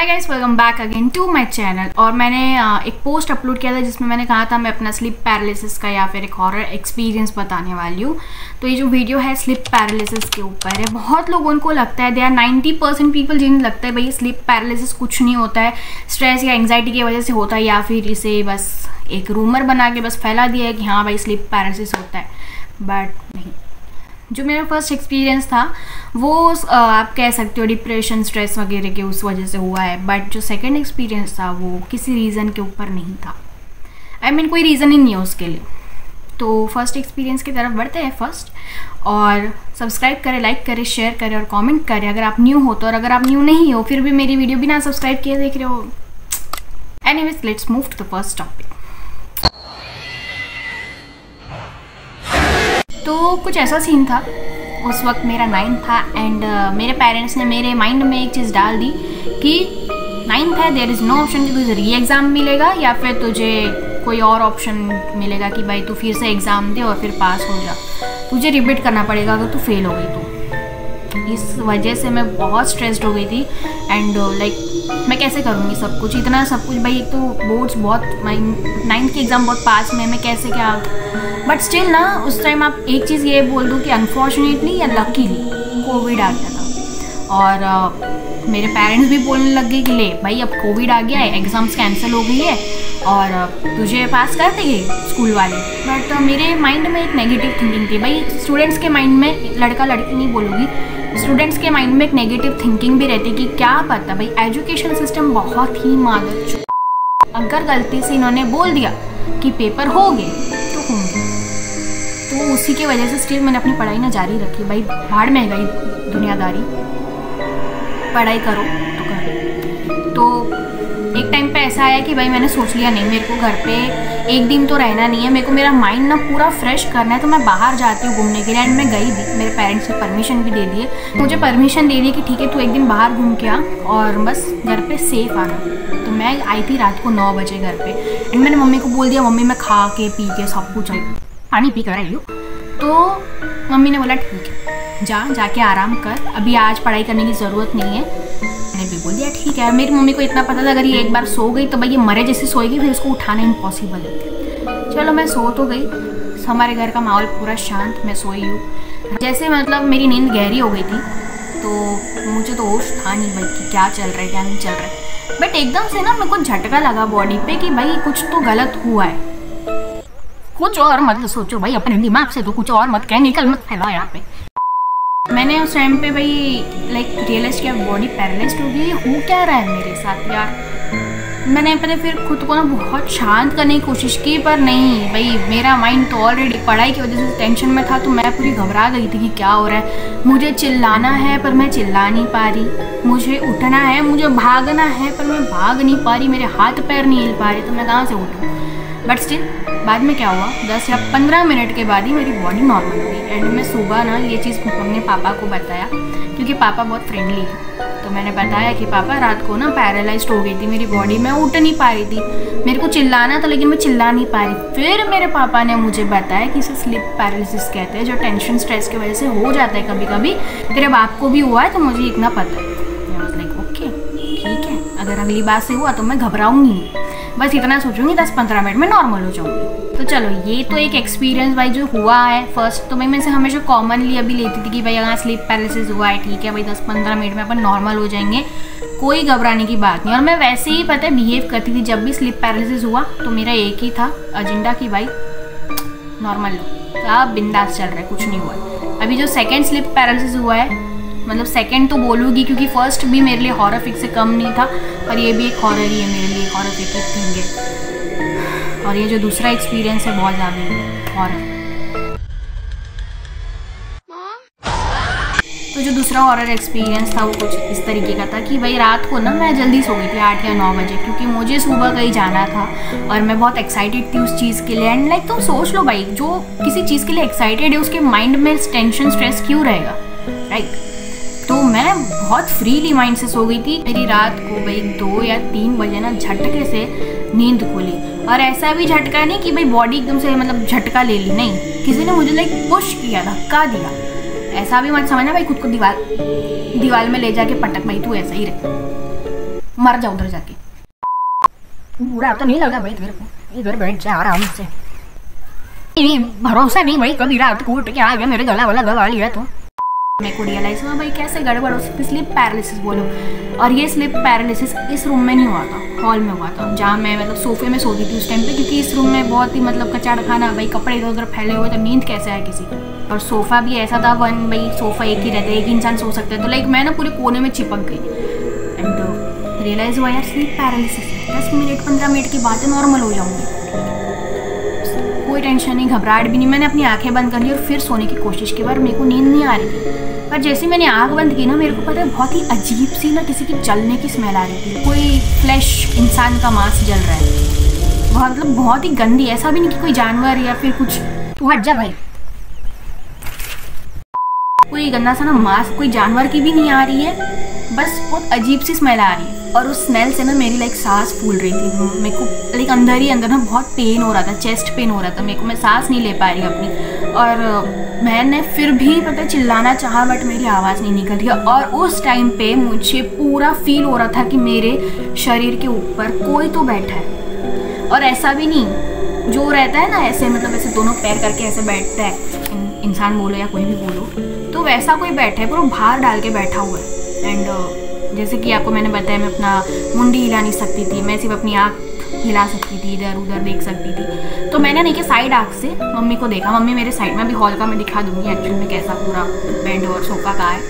Hi guys, welcome back again to my channel. और मैंने एक पोस्ट अपलोड किया था जिसमें मैंने कहा था मैं अपना स्लीप पैरालिसिस का या फिर एक हॉरर एक्सपीरियंस बताने वाली हूँ। तो ये जो वीडियो है स्लीप पैरालिसिस के ऊपर है। बहुत लोगों को लगता है, दे आर 90% पीपल जिन्हें लगता है भाई स्लीप पैरालिसिस कुछ नहीं होता है, स्ट्रेस या एंग्जाइटी की वजह से होता है, या फिर इसे बस एक रूमर बना के बस फैला दिया है कि हाँ भाई स्लीप पैरालिसिस होता है। बट नहीं, जो मेरा फर्स्ट एक्सपीरियंस था वो आप कह सकते हो डिप्रेशन, स्ट्रेस वगैरह के उस वजह से हुआ है। बट जो सेकंड एक्सपीरियंस था वो किसी रीज़न के ऊपर नहीं था। आई मीन कोई रीज़न ही नहीं है उसके लिए। तो फर्स्ट एक्सपीरियंस की तरफ बढ़ते हैं फर्स्ट। और सब्सक्राइब करें, लाइक करें, शेयर करें और कमेंट करें अगर आप न्यू हो तो। और अगर आप न्यू नहीं हो फिर भी मेरी वीडियो बिना सब्सक्राइब किए देख रहे हो। Anyways, let's move to the first topic. तो कुछ ऐसा सीन था, उस वक्त मेरा 9th था एंड मेरे पेरेंट्स ने मेरे माइंड में एक चीज़ डाल दी कि 9th है, देयर इज़ नो ऑप्शन कि तुझे री एग्ज़ाम मिलेगा या फिर तुझे कोई और ऑप्शन मिलेगा कि भाई तू फिर से एग्ज़ाम दे और फिर पास हो जा, तुझे रिपीट करना पड़ेगा अगर तू फेल हो गई तो। इस वजह से मैं बहुत स्ट्रेस्ड हो गई थी एंड लाइक मैं कैसे करूँगी सब कुछ, इतना सब कुछ भाई। एक तो बोर्ड्स बहुत, 9th की एग्ज़ाम बहुत पास में, मैं कैसे क्या। बट स्टिल ना उस टाइम आप एक चीज़ ये बोल दूँ कि अनफॉर्चुनेटली या लकीली कोविड आ गया था। और मेरे पेरेंट्स भी बोलने लग गए कि ले भाई अब कोविड आ गया है, एग्ज़ाम्स कैंसिल हो गई है और तुझे पास कर देंगे स्कूल वाले। बट मेरे माइंड में एक नेगेटिव थिंकिंग थी भाई। स्टूडेंट्स के माइंड में, लड़का लड़की नहीं बोलूँगी, स्टूडेंट्स के माइंड में एक नेगेटिव थिंकिंग भी रहती कि क्या पता भाई एजुकेशन सिस्टम बहुत ही मादर, अगर गलती से इन्होंने बोल दिया कि पेपर हो गए तो होंगे। तो उसी की वजह से स्टिल मैंने अपनी पढ़ाई ना जारी रखी। भाई भाड़ में गई दुनियादारी, पढ़ाई करो तो करो। तो एक टाइम पे ऐसा आया कि भाई मैंने सोच लिया नहीं, मेरे को घर पे एक दिन तो रहना नहीं है, मेरे को मेरा माइंड ना पूरा फ्रेश करना है। तो मैं बाहर जाती हूँ घूमने के लिए एंड मैं गई भी। मेरे पेरेंट्स ने परमिशन भी दे दिए, मुझे परमिशन दे दी कि ठीक है तू एक दिन बाहर घूम के आ और बस घर पे सेफ आना। तो मैं आई थी रात को 9 बजे घर पे एंड मैंने मम्मी को बोल दिया मम्मी मैं खा के पी के सब कुछ पानी पी कर आई हूँ। तो मम्मी ने बोला ठीक है जाके आराम कर, अभी आज पढ़ाई करने की ज़रूरत नहीं है। मैंने भी बोल दिया ठीक है। मेरी मम्मी को इतना पता था अगर ये एक बार सो गई तो भाई ये मरे जैसे सोएगी, फिर इसको उठाना इम्पॉसिबल है। चलो मैं सो तो गई, हमारे घर का माहौल पूरा शांत, मैं सोई हूँ। जैसे मतलब मेरी नींद गहरी हो गई थी तो मुझे तो होश था नहीं भाई कि क्या चल रहा है क्या नहीं चल रहा है। बट एकदम से ना मेरे को झटका लगा बॉडी पे कि भाई कुछ तो गलत हुआ है। कुछ और मत सोचो भाई, अपने दिमाग से तो कुछ और मत केमिकल मत फैलाओ यहाँ पे। मैंने उस टाइम पे भाई लाइक रियलाइज किया बॉडी पैरालाइज्ड हो गई, हो क्या रहा है मेरे साथ यार। मैंने पता फिर खुद को ना बहुत शांत करने की कोशिश की, पर नहीं भाई मेरा माइंड तो ऑलरेडी पढ़ाई की वजह से टेंशन में था। तो मैं पूरी घबरा गई थी कि क्या हो रहा है। मुझे चिल्लाना है पर मैं चिल्ला नहीं पा रही, मुझे उठना है, मुझे भागना है पर मैं भाग नहीं पा रही, मेरे हाथ पैर नहीं हिल पा रहे, तो मैं कहाँ से उठूँ। बट स्टिल बाद में क्या हुआ, 10 या 15 मिनट के बाद ही मेरी बॉडी नॉर्मल हुई। एंड मैं सुबह ना ये चीज़ हमने पापा को बताया क्योंकि पापा बहुत फ्रेंडली है। तो मैंने बताया कि पापा रात को ना पैरालाइज्ड हो गई थी मेरी बॉडी, मैं उठ नहीं पा रही थी, मेरे को चिल्लाना था लेकिन मैं चिल्ला नहीं पा रही। फिर मेरे पापा ने मुझे बताया कि इसे स्लीप पैरालिसिस कहते हैं, जो टेंशन स्ट्रेस की वजह से हो जाता है कभी कभी। तेरे बाप को भी हुआ है तो मुझे इतना पता है। लाइक ओके ठीक है, अगर अगली बार से हुआ तो मैं घबराऊंगी, बस इतना सोचूंगी 10-15 मिनट में नॉर्मल हो जाऊंगी। तो चलो ये तो एक एक्सपीरियंस भाई जो हुआ है फर्स्ट। तो भाई मैं से हमेशा कॉमनली अभी लेती थी कि भाई अगर स्लीप पैरालिसिस हुआ है ठीक है भाई 10-15 मिनट में अपन नॉर्मल हो जाएंगे, कोई घबराने की बात नहीं। और मैं वैसे ही पता है बिहेव करती थी जब भी स्लीप पैरालिसिस हुआ। तो मेरा एक ही था एजेंडा कि भाई नॉर्मल लो, आप बिंदास चल रहा है, कुछ नहीं हुआ। अभी जो सेकेंड स्लीप पैरालिसिस हुआ है, मतलब सेकंड तो बोलूँगी क्योंकि फर्स्ट भी मेरे लिए हॉरर फिक्स से कम नहीं था, पर ये भी एक हॉरर ही है मेरे लिए, हॉरर फिक्स थिंग है। और ये जो दूसरा एक्सपीरियंस है बहुत ज़्यादा हॉरर। तो जो दूसरा हॉरर एक्सपीरियंस था वो कुछ इस तरीके का था कि भाई रात को ना मैं जल्दी सो गई थी 8 या 9 बजे, क्योंकि मुझे सुबह कहीं जाना था और मैं बहुत एक्साइटेड थी उस चीज़ के लिए। एंड लाइक तुम सोच लो भाई जो किसी चीज़ के लिए एक्साइटेड है उसके माइंड में टेंशन स्ट्रेस क्यों रहेगा, राइट। तो मैं बहुत फ्रीली माइंड से सो गई थी। मेरी रात को भाई 2 या 3 बजे ना झटके से नींद खुली, और ऐसा भी झटका नहीं कि भाई बॉडी एकदम से मतलब झटका ले ली, नहीं, किसी ने मुझे लाइक पुश किया, धक्का दिया। ऐसा भी मत समझना भाई खुद को दीवार में ले जाके पटक, भाई तू ऐसा ही रहे। मर जा उधर जाके। बुरा तो नहीं लगा भाई तेरे को, इधर बैठ जा आराम से। भरोसा नहीं भाई, कभी रात को उठ के आ गया मेरे गला वाला दबा लिया तो। मेरे को रियलाइज हुआ भाई कैसे गड़बड़ हो सकती, स्लिप पैरालिसिस बोलो। और ये स्लिप पैरालिसिस इस रूम में नहीं हुआ था, हॉल में हुआ था, जहाँ मैं मतलब सोफे में सोती थी उस टाइम पे, क्योंकि इस रूम में बहुत ही मतलब कचाड़ खाना भाई, कपड़े इधर उधर फैले हुए, तो नींद कैसे आए किसी को। और सोफ़ा भी ऐसा था वन भाई, सोफ़ा एक ही रहता है, एक इंसान सो सकता है, तो लाइक मैं ना पूरे कोने में चिपक गई। एंड रियलाइज़ हुआ यार स्लीप पैरालिसिस है, 10 मिनट 15 मिनट की बातें नॉर्मल हो जाऊँगी, कोई टेंशन नहीं, घबराहट भी नहीं। मैंने अपनी आंखें बंद कर ली और फिर सोने की कोशिश की, पर मेरे को नींद नहीं आ रही थी। पर जैसे मैंने आँख बंद की ना, मेरे को पता है बहुत ही अजीब सी ना किसी की जलने की स्मेल आ रही थी, कोई फ्लैश इंसान का मांस जल रहा है, बहुत मतलब बहुत ही गंदी, ऐसा भी नहीं कि कोई जानवर या फिर कुछ। तू हट जा भाई, कोई गंदा सा ना मांस कोई जानवर की भी नहीं आ रही है, बस बहुत अजीब सी स्मेल आ रही है। और उस स्मेल से ना मेरी लाइक सांस फूल रही थी, मेरे को लाइक अंदर ही अंदर ना बहुत पेन हो रहा था, चेस्ट पेन हो रहा था मेरे को, मैं सांस नहीं ले पा रही अपनी। और मैंने फिर भी पता चिल्लाना चाहा, बट मेरी आवाज़ नहीं निकल रही। और उस टाइम पे मुझे पूरा फील हो रहा था कि मेरे शरीर के ऊपर कोई तो बैठा है, और ऐसा भी नहीं जो रहता है ना ऐसे, मतलब ऐसे दोनों पैर करके ऐसे बैठता है इंसान बोलो या कोई भी बोलो, तो वैसा कोई बैठा है, पूरा भार डाल के बैठा हुआ है। एंड जैसे कि आपको मैंने बताया, मैं अपना मुंडी हिला नहीं सकती थी, मैं सिर्फ अपनी आँख हिला सकती थी, इधर उधर देख सकती थी। तो मैंने नहीं कि साइड आँख से मम्मी को देखा, मम्मी मेरे साइड में, भी हॉल का मैं दिखा दूंगी एक्चुअली में कैसा पूरा बेड और सोफा का है।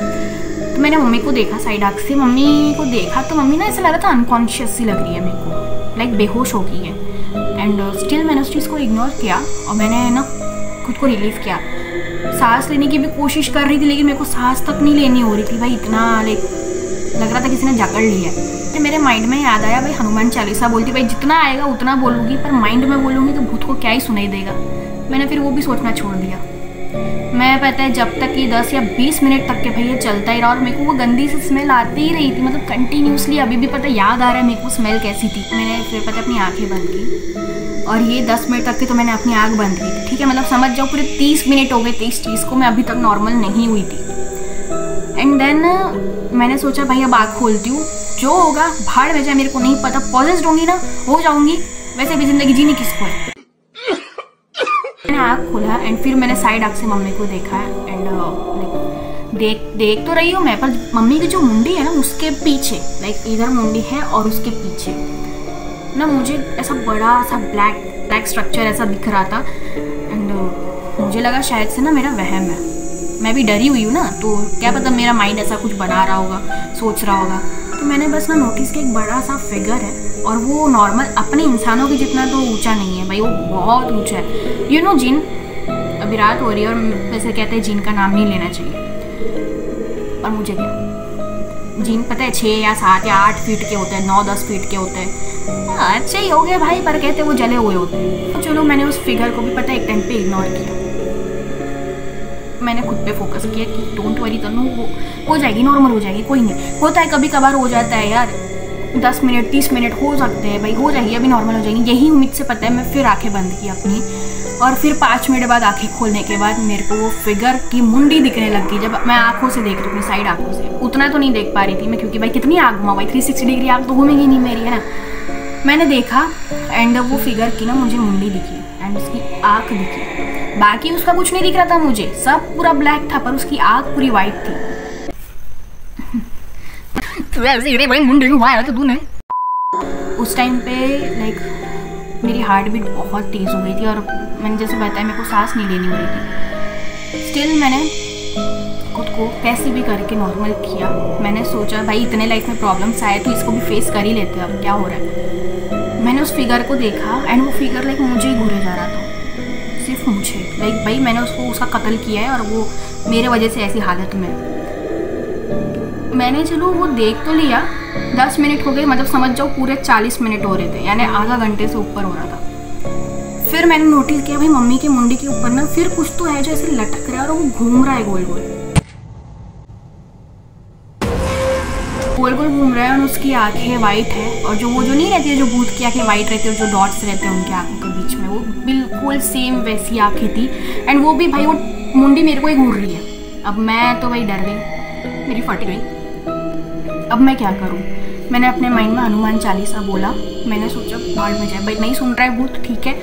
तो मैंने मम्मी को देखा साइड आँख से, मम्मी को देखा तो मम्मी ना ऐसा लग रहा था अनकॉन्शियस सी लग रही है मेरे को, लाइक बेहोश हो गई है। एंड स्टिल मैंने उस चीज़ को इग्नोर किया और मैंने ना खुद को रिलीव किया, सांस लेने की भी कोशिश कर रही थी, लेकिन मेरे को सांस तक नहीं लेनी हो रही थी भाई, इतना लाइक लग रहा था किसी ने जकड़ लिया। तो मेरे माइंड में याद आया भाई हनुमान चालीसा बोलती, भाई जितना आएगा उतना बोलूँगी, पर माइंड में बोलूँगी तो भूत को क्या ही सुनाई देगा। मैंने फिर वो भी सोचना छोड़ दिया। मैं पता है जब तक ये 10 या 20 मिनट तक के भाई ये चलता ही रहा, और मेरे को वो गंदी सी स्मेल आती ही रही थी, मतलब कंटिन्यूसली। अभी भी पता याद आ रहा है मेरे को स्मेल कैसी थी। मैंने फिर पता अपनी आँखें बंद की, और ये 10 मिनट तक के तो मैंने अपनी आँख बंद की थी, ठीक है, मतलब समझ जाओ पूरे 30 मिनट हो गए थे इस चीज़ को, मैं अभी तक नॉर्मल नहीं हुई थी। एंड देन मैंने सोचा भाई अब आँख खोलती हूँ, जो होगा भाड़ में जाए, मेरे को नहीं पता, पॉजेस्ड होंगी ना हो जाऊंगी, वैसे भी जिंदगी जीनी किसको है। मैंने आँख खोला एंड फिर मैंने साइड आँख से मम्मी को देखा एंड देख तो रही हूँ मैं, पर मम्मी की जो मुंडी है ना उसके पीछे, लाइक इधर मुंडी है और उसके पीछे ना मुझे ऐसा बड़ा सा ब्लैक स्ट्रक्चर ऐसा दिख रहा था। एंड मुझे लगा शायद से ना मेरा वहम है, मैं भी डरी हुई हूँ ना, तो क्या पता मेरा माइंड ऐसा कुछ बना रहा होगा, सोच रहा होगा। तो मैंने बस ना नोटिस किया एक बड़ा सा फिगर है, और वो नॉर्मल अपने इंसानों के जितना तो ऊंचा नहीं है भाई, वो बहुत ऊंचा है। यू नो जिन, अभी रात हो रही है और वैसे कहते हैं जिन का नाम नहीं लेना चाहिए, और मुझे क्या जिन पता है 6 या 7 या 8 फीट के होते हैं, 9-10 फीट के होते हैं, अच्छे ही हो गए भाई, पर कहते वो जले हुए होते हैं। तो चलो मैंने उस फिगर को भी पता एक टाइम पे इग्नोर किया, मैंने खुद पे फोकस किया कि डोंट वरी तनु, हो जाएगी, नॉर्मल हो जाएगी, कोई नहीं, होता है कभी कभार हो जाता है यार, 10 मिनट 30 मिनट हो सकते हैं भाई, हो जाएगी, अभी नॉर्मल हो जाएगी, यही उम्मीद से पता है मैं फिर आंखें बंद की अपनी। और फिर 5 मिनट बाद आंखें खोलने के बाद मेरे को वो फिगर की मुंडी दिखने लग गई, जब मैं आंखों से देख रही हूँ अपनी साइड आंखों से, उतना तो नहीं देख पा रही थी मैं, क्योंकि भाई कितनी आँख घुमा भाई, 360 डिग्री आँख तो घूमेगी नहीं मेरी, है ना। मैंने देखा एंड वो फिगर की ना मुझे मुंडी दिखी एंड उसकी आँख दिखी, बाकी उसका कुछ नहीं दिख रहा था मुझे, सब पूरा ब्लैक था, पर उसकी आँख पूरी वाइट थी। तो ऐसे भाई मुंडी घुमाया था तूने। उस टाइम पे लाइक मेरी हार्ट बीट बहुत तेज़ हो गई थी, और मैंने जैसे बताया मेरे को सांस नहीं लेनी हो रही थी। स्टिल मैंने खुद को कैसे भी करके नॉर्मल किया। मैंने सोचा भाई इतने लाइफ में प्रॉब्लम्स आए तो इसको भी फेस कर ही लेते, अब क्या हो रहा है। मैंने उस फिगर को देखा एंड वो फिगर लाइक मुझे ही घूरे जा रहा था, सिर्फ मुझे, लाइक भाई मैंने उसका कत्ल किया है और वो मेरे वजह से ऐसी हालत में। मैंने चलो वो देख तो लिया, 10 मिनट हो गए, मतलब समझ जाओ पूरे 40 मिनट हो रहे थे, यानी आधा घंटे से ऊपर हो रहा था। फिर मैंने नोटिस किया भाई मम्मी के मुंडी के ऊपर ना फिर कुछ तो है जो ऐसे लटक रहा है और वो घूम रहा है गोल गोल गोल घूम रहा है, और उसकी आंखें वाइट है, और जो नहीं रहती है जो भूत की आंखें वाइट रहती है और जो डॉट्स रहते हैं उनकी आंखों के बीच में, वो बिल्कुल सेम वैसी आंखें थी। एंड वो भी भाई वो मुंडी मेरे को ही घूर रही है। अब मैं तो भाई डर गई, मेरी फट गई। अब मैं क्या करूँ, मैंने अपने माइंड में हनुमान चालीसा बोला। मैंने सोचा भाड़ में जाए भाई, नहीं सुन रहा है भूत ठीक है,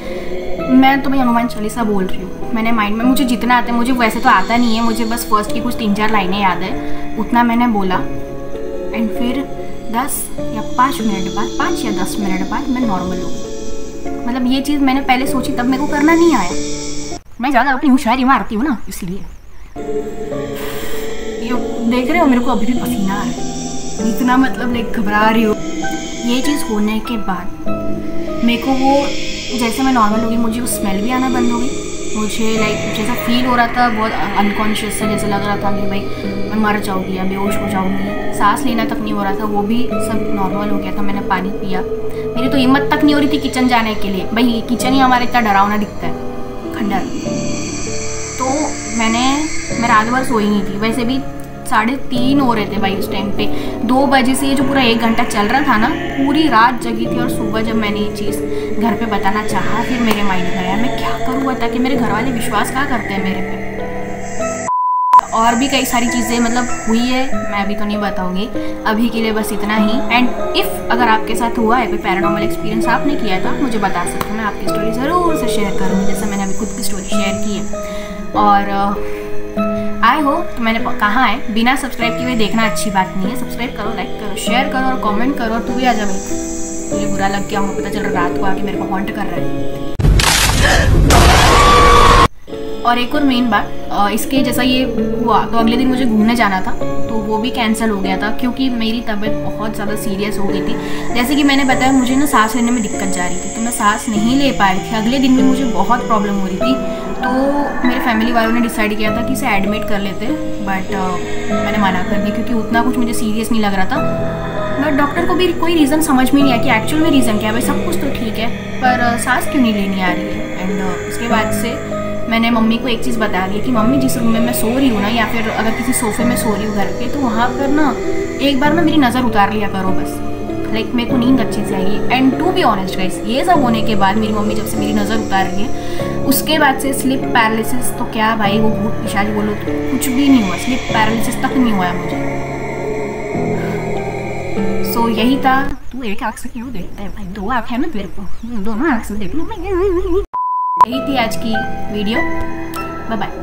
मैं तो भाई हनुमान चालीसा बोल रही हूँ। मैंने माइंड में, मुझे जितना आता है, मुझे वैसे तो आता नहीं है, मुझे बस फर्स्ट की कुछ 3-4 लाइनें याद है, उतना मैंने बोला। एंड फिर 10 या 5 मिनट बाद, 5 या 10 मिनट बाद मैं नॉर्मल हो गई। मतलब ये चीज़ मैंने पहले सोची, तब मेरे को करना नहीं आया। मैं ज़्यादा अपनी होशियारी मारती हूँ ना, इसलिए। ये देख रहे हो मेरे को अभी भी पसीना आ रहा है, इतना मतलब लाइक घबरा रही हो। ये चीज़ होने के बाद मेरे को वो, जैसे मैं नॉर्मल हो गई, मुझे वो स्मेल भी आना बंद हो गई। मुझे लाइक जैसा फील हो रहा था, बहुत अनकॉन्शियस सा जैसे लग रहा था कि भाई मैं मर जाऊँगी या बेहोश हो जाऊँगी। सांस लेना तक नहीं हो रहा था, वो भी सब नॉर्मल हो गया था। मैंने पानी पिया, मेरी तो हिम्मत तक नहीं हो रही थी किचन जाने के लिए। भाई किचन ही हमारे इतना डरावना दिखता है, खंडर। तो मैं रात भर सोई नहीं थी। वैसे भी 3:30 हो रहे थे भाई उस टाइम पे। 2 बजे से ये जो पूरा 1 घंटा चल रहा था ना, पूरी रात जगी थी। और सुबह जब मैंने ये चीज़ घर पे बताना चाहा, फिर मेरे माइंड में आया मैं क्या करूँ बता के, मेरे घर वाले विश्वास क्या करते हैं मेरे पे। और भी कई सारी चीज़ें मतलब हुई है, मैं अभी तो नहीं बताऊंगी, अभी के लिए बस इतना ही। एंड इफ़ अगर आपके साथ हुआ है कोई पैरानॉर्मल एक्सपीरियंस आपने किया था, मुझे बता सकते हो, मैं आपकी स्टोरी ज़रूर से शेयर करूँगी, जैसे मैंने अभी खुद की स्टोरी शेयर की है। और आई हो तो मैंने कहा है, बिना सब्सक्राइब किए हुए देखना अच्छी बात नहीं है। सब्सक्राइब करो, लाइक करो, शेयर करो और कमेंट करो। और तू भी आ जा भाई, तुझे बुरा लग गया होगा, पता चल रहा रात को आके मेरे को हॉन्ट कर रहा है। और एक और मेन बात, इसके जैसा ये हुआ तो अगले दिन मुझे घूमने जाना था, तो वो भी कैंसिल हो गया था क्योंकि मेरी तबीयत बहुत ज़्यादा सीरियस हो गई थी। जैसे कि मैंने बताया, मुझे ना सांस लेने में दिक्कत जा रही थी, तो मैं सांस नहीं ले पा रही थी। अगले दिन भी मुझे बहुत प्रॉब्लम हो रही थी, तो मेरे फैमिली वालों ने डिसाइड किया था कि इसे एडमिट कर लेते, बट मैंने मना कर दिया क्योंकि उतना कुछ मुझे सीरियस नहीं लग रहा था। बट डॉक्टर को भी कोई रीज़न समझ में नहीं आया कि एक्चुअल में रीज़न क्या है। भाई सब कुछ तो ठीक है, पर सांस क्यों नहीं लेनी आ रही है। एंड उसके बाद से मैंने मम्मी को एक चीज़ बता दी कि मम्मी जिस रूम में मैं सो रही हूँ ना, या फिर अगर किसी सोफे में सो रही हूँ घर पे, तो वहाँ पर ना एक बार ना मेरी नज़र उतार लिया करो बस, लाइक मेरे को नींद अच्छे से आएगी। And to be honest guys, ये सब होने के बाद मेरी मम्मी जब से मेरी नज़र उतार रही है, उसके बाद से स्लिप पैरालिसिस तो क्या भाई, वो भूत पिशाच बोलो तो कुछ भी नहीं हुआ, स्लिप पैरालिसिस तक नहीं हुआ मुझे। सो यही था। तू एक आँख से क्यों देखता है भाई, 2 आँख है ना तेरे को, दोनों आँख से देख लो। यही थी आज की वीडियो, बाय बाय।